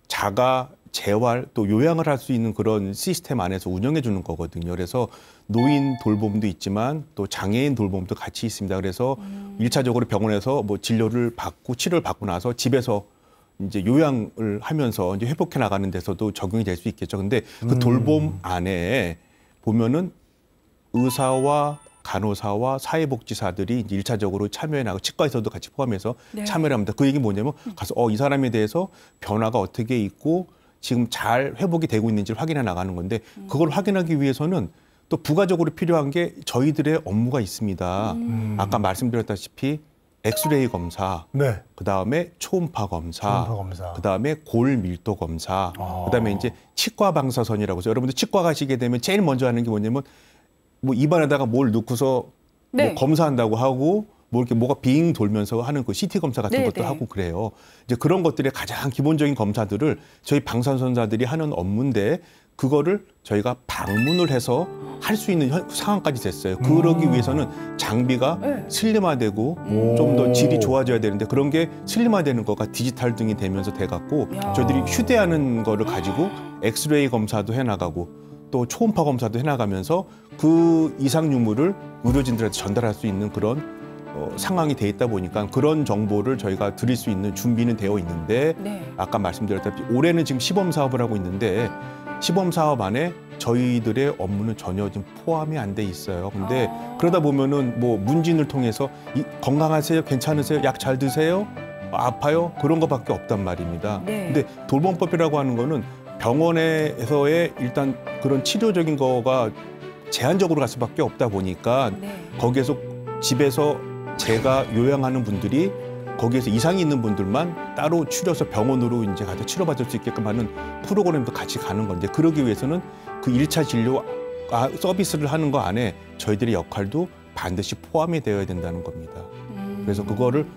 자가 재활 또 요양을 할 수 있는 그런 시스템 안에서 운영해 주는 거거든요. 그래서 노인 돌봄도 있지만 또 장애인 돌봄도 같이 있습니다. 그래서 일차적으로 병원에서 뭐 진료를 받고 치료를 받고 나서 집에서 이제 요양을 하면서 이제 회복해 나가는 데서도 적용이 될 수 있겠죠. 근데 그 돌봄 안에 보면은 의사와 간호사와 사회복지사들이 이제 일차적으로 참여해 나가고 치과에서도 같이 포함해서 네. 참여를 합니다. 그 얘기는 뭐냐면 가서 이 사람에 대해서 변화가 어떻게 있고 지금 잘 회복이 되고 있는지를 확인해 나가는 건데 그걸 확인하기 위해서는 또 부가적으로 필요한 게 저희들의 업무가 있습니다. 아까 말씀드렸다시피 엑스레이 검사, 네. 그다음에 초음파 검사, 초음파 검사. 그다음에 골 밀도 검사, 그다음에 이제 치과 방사선이라고 해서 여러분들 치과 가시게 되면 제일 먼저 하는 게 뭐냐면 뭐 입안에다가 뭘 넣고서 네. 뭐 검사한다고 하고 뭐 이렇게 뭐가 빙 돌면서 하는 그 CT 검사 같은 네, 것도 네. 하고 그래요. 이제 그런 것들의 가장 기본적인 검사들을 저희 방사선사들이 하는 업무인데 그거를 저희가 방문을 해서 할 수 있는 상황까지 됐어요. 그러기 위해서는 장비가 네. 슬림화되고 좀 더 질이 좋아져야 되는데 그런 게 슬림화되는 거가 디지털 등이 되면서 돼갖고 야. 저희들이 휴대하는 거를 가지고 엑스레이 검사도 해나가고 또 초음파 검사도 해나가면서 그 이상 유무를 의료진들한테 전달할 수 있는 그런 상황이 돼 있다 보니까 그런 정보를 저희가 드릴 수 있는 준비는 되어 있는데 네. 아까 말씀드렸다시피 올해는 지금 시범 사업을 하고 있는데 시범 사업 안에 저희들의 업무는 전혀 지금 포함이 안 돼 있어요. 근데 그러다 보면은 뭐 문진을 통해서 건강하세요? 괜찮으세요? 약 잘 드세요? 아파요? 그런 거밖에 없단 말입니다. 네. 근데 돌봄법이라고 하는 거는 병원에서의 일단 그런 치료적인 거가 제한적으로 갈 수밖에 없다 보니까 네. 거기에서 집에서 제가 요양하는 분들이 거기에서 이상이 있는 분들만 따로 추려서 병원으로 이제 가서 치료받을 수 있게끔 하는 프로그램도 같이 가는 건데 그러기 위해서는 그 1차 진료 서비스를 하는 거 안에 저희들의 역할도 반드시 포함이 되어야 된다는 겁니다. 그래서 그거를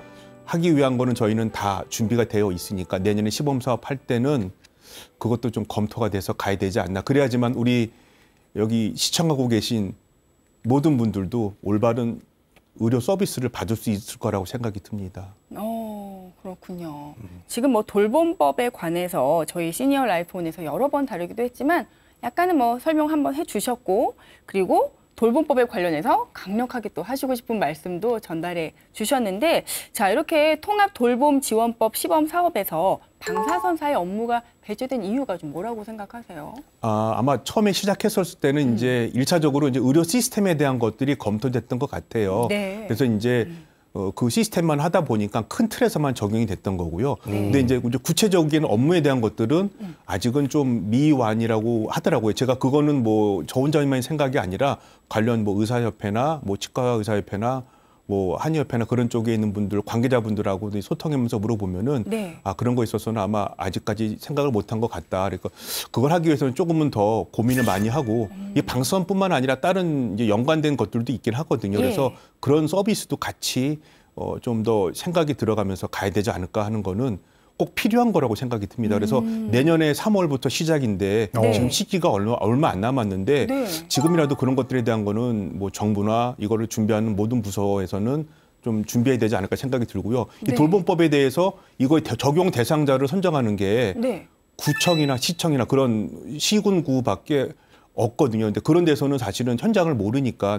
하기 위한 거는 저희는 다 준비가 되어 있으니까 내년에 시범 사업 할 때는 그것도 좀 검토가 돼서 가야 되지 않나. 그래야지만 우리 여기 시청하고 계신 모든 분들도 올바른 의료 서비스를 받을 수 있을 거라고 생각이 듭니다. 그렇군요. 지금 뭐 돌봄법에 관해서 저희 시니어 라이프온에서 여러 번 다루기도 했지만 약간은 뭐 설명 한번 해주셨고 그리고 돌봄법에 관련해서 강력하게 또 하시고 싶은 말씀도 전달해 주셨는데 자 이렇게 통합 돌봄 지원법 시범 사업에서 방사선사의 업무가 배제된 이유가 좀 뭐라고 생각하세요? 아마 처음에 시작했었을 때는 이제 1차적으로 이제 의료 시스템에 대한 것들이 검토됐던 것 같아요. 네. 그래서 이제 그 시스템만 하다 보니까 큰 틀에서만 적용이 됐던 거고요. 근데 이제 구체적인 업무에 대한 것들은 아직은 좀 미완이라고 하더라고요. 제가 그거는 뭐 저 혼자만의 생각이 아니라 관련 뭐 의사협회나 뭐 치과의사협회나 뭐 한의협회나 그런 쪽에 있는 분들 관계자분들하고 소통하면서 물어보면은 네. 그런 거에 있어서는 아마 아직까지 생각을 못한 것 같다. 그러니까 그걸 하기 위해서는 조금은 더 고민을 많이 하고 이 방사선뿐만 아니라 다른 이제 연관된 것들도 있긴 하거든요. 예. 그래서 그런 서비스도 같이 좀 더 생각이 들어가면서 가야 되지 않을까 하는 거는 꼭 필요한 거라고 생각이 듭니다. 그래서 내년에 3월부터 시작인데 네. 지금 시기가 얼마 안 남았는데 네. 지금이라도 그런 것들에 대한 거는 뭐 정부나 이거를 준비하는 모든 부서에서는 좀 준비해야 되지 않을까 생각이 들고요. 네. 이 돌봄법에 대해서 이거 적용 대상자를 선정하는 게 네. 구청이나 시청이나 그런 시군구밖에 없거든요. 근데 그런 데서는 사실은 현장을 모르니까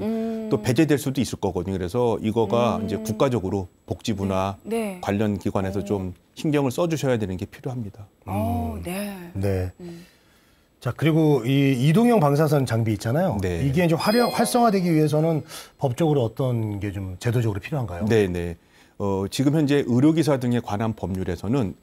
또 배제될 수도 있을 거거든요. 그래서 이거가 이제 국가적으로 복지부나 네. 관련 기관에서 좀 신경을 써주셔야 되는 게 필요합니다. 네. 네. 자, 그리고 이 이동형 방사선 장비 있잖아요. 네. 이게 이제 활성화되기 위해서는 법적으로 어떤 게 좀 제도적으로 필요한가요? 네네. 지금 현재 의료기사 등에 관한 법률에서는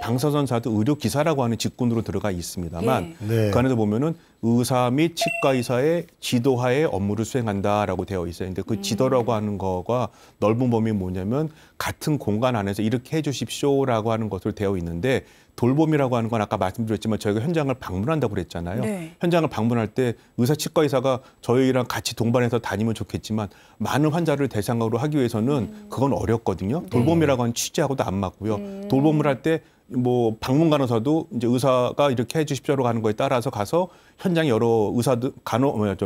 방사선사도 의료기사라고 하는 직군으로 들어가 있습니다만 네. 그 안에도 보면은 의사 및 치과의사의 지도하에 업무를 수행한다라고 되어 있어요. 근데 그 지도라고 하는 거가 넓은 범위 뭐냐면 같은 공간 안에서 이렇게 해 주십시오라고 하는 것으로 되어 있는데 돌봄이라고 하는 건 아까 말씀드렸지만 저희가 현장을 방문한다고 그랬잖아요. 네. 현장을 방문할 때 의사 치과의사가 저희랑 같이 동반해서 다니면 좋겠지만 많은 환자를 대상으로 하기 위해서는 그건 어렵거든요. 돌봄이라고 하는 취지하고도 안 맞고요. 돌봄을 할 때 뭐 방문 간호사도 이제 의사가 이렇게 해 주십시오라고 하는 거에 따라서 가서 현장에 여러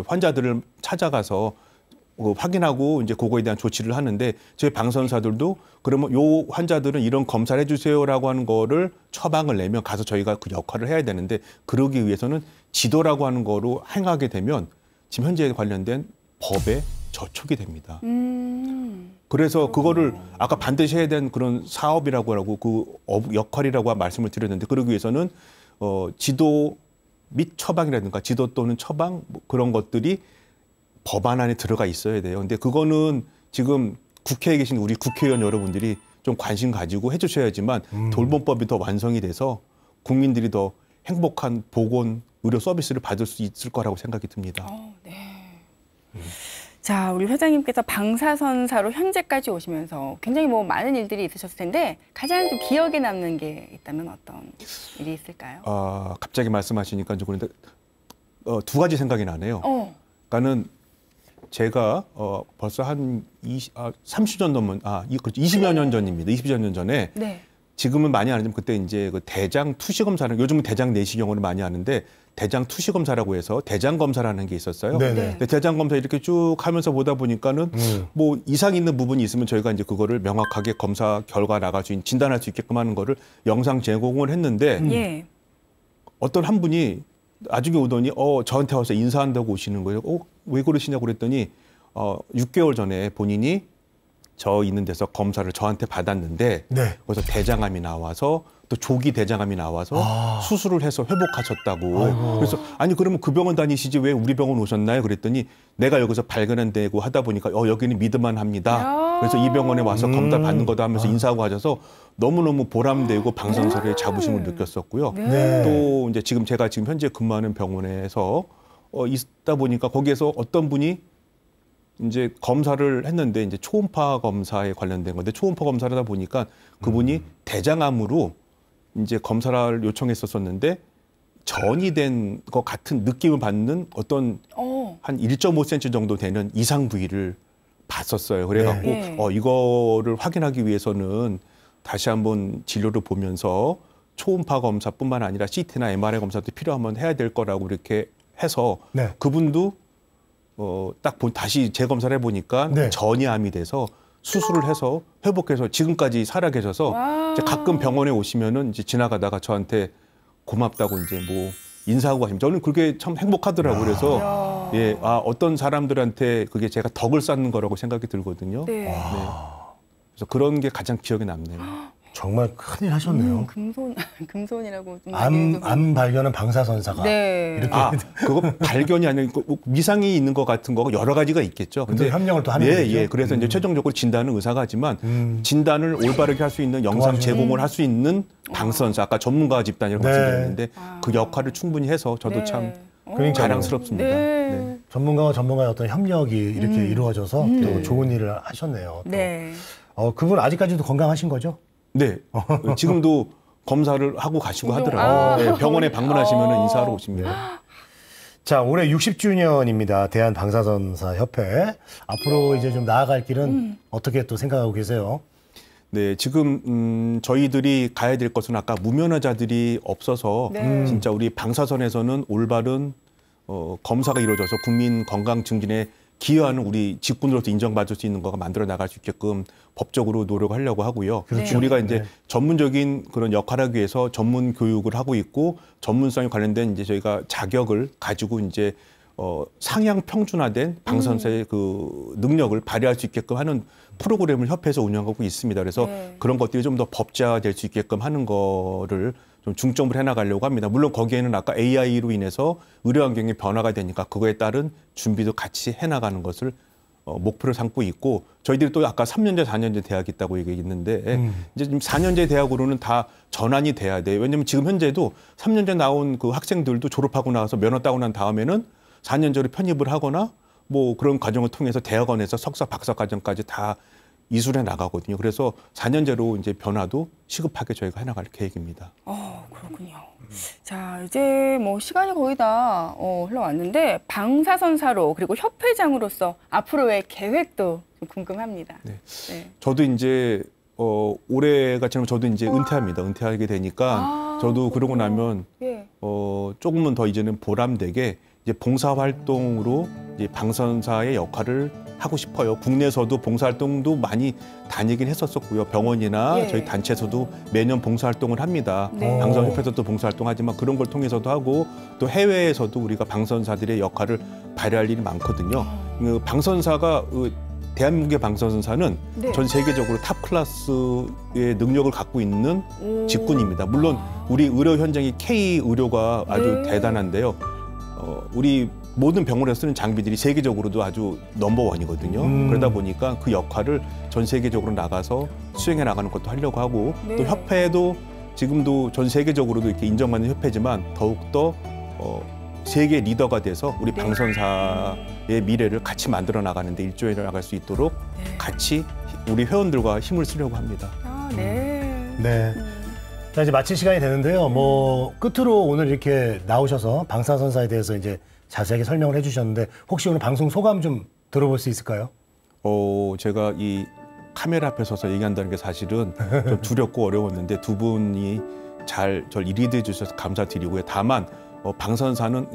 환자들을 찾아가서 확인하고 이제 그거에 대한 조치를 하는데 저희 방사선사들도 그러면 요 환자들은 이런 검사를 해주세요라고 하는 거를 처방을 내면 가서 저희가 그 역할을 해야 되는데 그러기 위해서는 지도라고 하는 거로 행하게 되면 지금 현재 관련된 법에 저촉이 됩니다. 그래서 그거를 아까 반드시 해야 되는 그런 사업이라고 하고 그 역할이라고 말씀을 드렸는데 그러기 위해서는 지도 및 처방이라든가 지도 또는 처방 뭐 그런 것들이 법안 안에 들어가 있어야 돼요. 근데 그거는 지금 국회에 계신 우리 국회의원 여러분들이 좀 관심 가지고 해주셔야지만 돌봄법이 더 완성이 돼서 국민들이 더 행복한 보건 의료 서비스를 받을 수 있을 거라고 생각이 듭니다. 네. 자, 우리 회장님께서 방사선사로 현재까지 오시면서 굉장히 뭐 많은 일들이 있으셨을 텐데 가장 좀 기억에 남는 게 있다면 어떤 일이 있을까요? 갑자기 말씀하시니까 좀 그런데 두 가지 생각이 나네요. 그러니까는 제가 벌써 한 30년 넘은 그렇죠. 20여 년 전입니다. 20여 년 전에 네. 지금은 많이 안 하지만 그때 이제 그 대장 투시 검사를 요즘은 대장 내시경으로 많이 하는데 대장 투시 검사라고 해서 대장 검사라는 게 있었어요. 네네. 근데 대장 검사 이렇게 쭉 하면서 보다 보니까는 뭐 이상 있는 부분이 있으면 저희가 이제 그거를 명확하게 검사 결과 나갈 수 있는 진단할 수 있게끔 하는 거를 영상 제공을 했는데 예. 어떤 한 분이 나중에 오더니 저한테 와서 인사한다고 오시는 거예요. 왜 그러시냐고 그랬더니 6개월 전에 본인이 저 있는 데서 검사를 저한테 받았는데 네. 거기서 대장암이 나와서 또 조기 대장암이 나와서 수술을 해서 회복하셨다고. 아이고. 그래서 아니 그러면 그 병원 다니시지 왜 우리 병원 오셨나요? 그랬더니 내가 여기서 발견되고 하다 보니까 여기는 믿을만 합니다. 그래서 이 병원에 와서 검사 받는 거다 하면서 인사하고 하셔서 너무너무 보람되고 방사선사의 자부심을 느꼈었고요. 네. 또 이제 제가 지금 현재 근무하는 병원에서 있다 보니까 거기에서 어떤 분이 이제 검사를 했는데 이제 초음파 검사에 관련된 건데 초음파 검사를 하다 보니까 그분이 대장암으로 이제 검사를 요청했었는데 전이 된 것 같은 느낌을 받는 어떤 한 1.5cm 정도 되는 이상 부위를 봤었어요. 그래갖고 네. 이거를 확인하기 위해서는 다시 한번 진료를 보면서 초음파 검사뿐만 아니라 CT나 MRI 검사도 필요하면 해야 될 거라고 이렇게 해서 네. 그분도 다시 재검사를 해보니까 네. 전이암이 돼서 수술을 해서 회복해서 지금까지 살아 계셔서 이제 가끔 병원에 오시면은 이제 지나가다가 저한테 고맙다고 이제 뭐 인사하고 가시면 저는 그게 참 행복하더라고요. 그래서 어떤 사람들한테 그게 제가 덕을 쌓는 거라고 생각이 들거든요. 네. 그래서 그런 게 가장 기억에 남네요. 정말 큰일 하셨네요. 금손이라고 좀 암 발견은 방사선사가. 네. 이렇게 그거 발견이 아니라 미상이 있는 것 같은 거가 여러 가지가 있겠죠. 근데 협력을 또 하는 거죠. 그래서 이제 최종적으로 진단은 의사가 하지만 진단을 올바르게 할 수 있는 영상 제공을 할 수 있는 방사선사 아까 전문가 집단이라고 네. 말씀드렸는데 그 역할을 충분히 해서 저도 참 그러니까요. 자랑스럽습니다. 네. 전문가와 전문가의 어떤 협력이 이렇게 이루어져서 또 좋은 일을 하셨네요. 또. 네. 그분 아직까지도 건강하신 거죠? 네. 지금도 검사를 하고 가시고 하더라고요. 네, 병원에 방문하시면 인사하러 오십니다. 자, 올해 60주년입니다. 대한방사선사 협회. 앞으로 이제 좀 나아갈 길은 어떻게 또 생각하고 계세요? 네, 지금 저희들이 가야 될 것은 아까 무면허자들이 없어서 네. 진짜 우리 방사선에서는 올바른 검사가 이루어져서 국민 건강 증진에 기여하는 우리 직군으로서 인정받을 수 있는 거가 만들어 나갈 수 있게끔 법적으로 노력하려고 하고요. 그렇죠. 우리가 이제 네. 전문적인 그런 역할을 하기 위해서 전문 교육을 하고 있고 전문성에 관련된 이제 저희가 자격을 가지고 이제 상향 평준화된 방선사의 그 능력을 발휘할 수 있게끔 하는 프로그램을 협회에서 운영하고 있습니다. 그래서 네. 그런 것들이 좀 더 법제화될 수 있게끔 하는 거를 좀 중점을 해나가려고 합니다. 물론 거기에는 아까 AI로 인해서 의료 환경이 변화가 되니까 그거에 따른 준비도 같이 해나가는 것을 목표로 삼고 있고 저희들이 또 아까 3년제, 4년제 대학이 있다고 얘기했는데 이제 지금 4년제 대학으로는 다 전환이 돼야 돼요. 왜냐하면 지금 현재도 3년제 나온 그 학생들도 졸업하고 나서 면허 따고 난 다음에는 4년제로 편입을 하거나 뭐 그런 과정을 통해서 대학원에서 석사, 박사 과정까지 다 이술해 나가거든요. 그래서 4년제로 이제 변화도 시급하게 저희가 해나갈 계획입니다. 그렇군요. 자, 이제 뭐 시간이 거의 다 흘러왔는데 방사선사로 그리고 협회장으로서 앞으로의 계획도 좀 궁금합니다. 네. 네. 저도 이제 올해가 지나면 저도 이제 은퇴합니다. 은퇴하게 되니까 저도 그러고 나면 예. 조금은 더 이제는 보람되게 이제 봉사활동으로 이제 방선사의 역할을 하고 싶어요. 국내에서도 봉사활동도 많이 다니긴 했었었고요. 병원이나 예. 저희 단체에서도 매년 봉사활동을 합니다. 네. 방선협회에서도 봉사활동하지만 그런 걸 통해서도 하고 또 해외에서도 우리가 방선사들의 역할을 발휘할 일이 많거든요. 그 방선사가 대한민국의 방사선사는 네. 전 세계적으로 탑 클래스의 능력을 갖고 있는 오. 직군입니다. 물론 우리 의료 현장이 K 의료가 아주 네. 대단한데요. 우리 모든 병원에서 쓰는 장비들이 세계적으로도 아주 넘버원이거든요. 그러다 보니까 그 역할을 전 세계적으로 나가서 수행해 나가는 것도 하려고 하고 네. 또 협회도 지금도 전 세계적으로도 이렇게 인정받는 협회지만 더욱더 세계 리더가 돼서 우리 네. 방선사의 미래를 같이 만들어 나가는데 일조해 나갈 수 있도록 네. 같이 우리 회원들과 힘을 쓰려고 합니다. 네. 네. 자, 이제 마칠 시간이 되는데요. 뭐 끝으로 오늘 이렇게 나오셔서 방사선사에 대해서 이제 자세하게 설명을 해주셨는데 혹시 오늘 방송 소감 좀 들어볼 수 있을까요? 제가 이 카메라 앞에 서서 얘기한다는 게 사실은 좀 두렵고 어려웠는데 두 분이 잘 저를 리드해 주셔서 감사드리고요. 다만 방선사는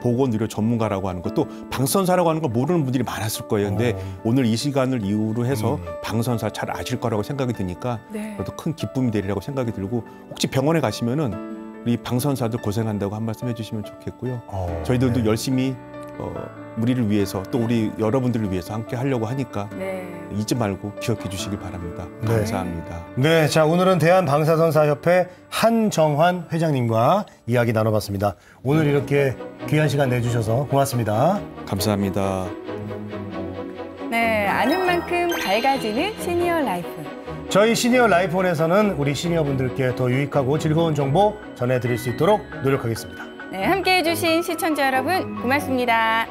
보건의료 전문가라고 하는 것도 방선사라고 하는 걸 모르는 분들이 많았을 거예요. 근데 오늘 이 시간을 이유로 해서 방선사 잘 아실 거라고 생각이 드니까 네. 저도 큰 기쁨이 되리라고 생각이 들고 혹시 병원에 가시면은 우리 방선사들 고생한다고 한 말씀 해주시면 좋겠고요. 저희들도 네. 열심히 우리를 위해서 또 우리 여러분들을 위해서 함께 하려고 하니까 네. 잊지 말고 기억해 주시길 바랍니다. 네. 감사합니다. 네, 자 오늘은 대한방사선사협회 한정환 회장님과 이야기 나눠봤습니다. 오늘 이렇게 귀한 시간 내주셔서 고맙습니다. 감사합니다. 네, 아는 만큼 밝아지는 시니어 라이프. 저희 시니어 라이프원에서는 우리 시니어분들께 더 유익하고 즐거운 정보 전해드릴 수 있도록 노력하겠습니다. 네, 함께해 주신 시청자 여러분 고맙습니다.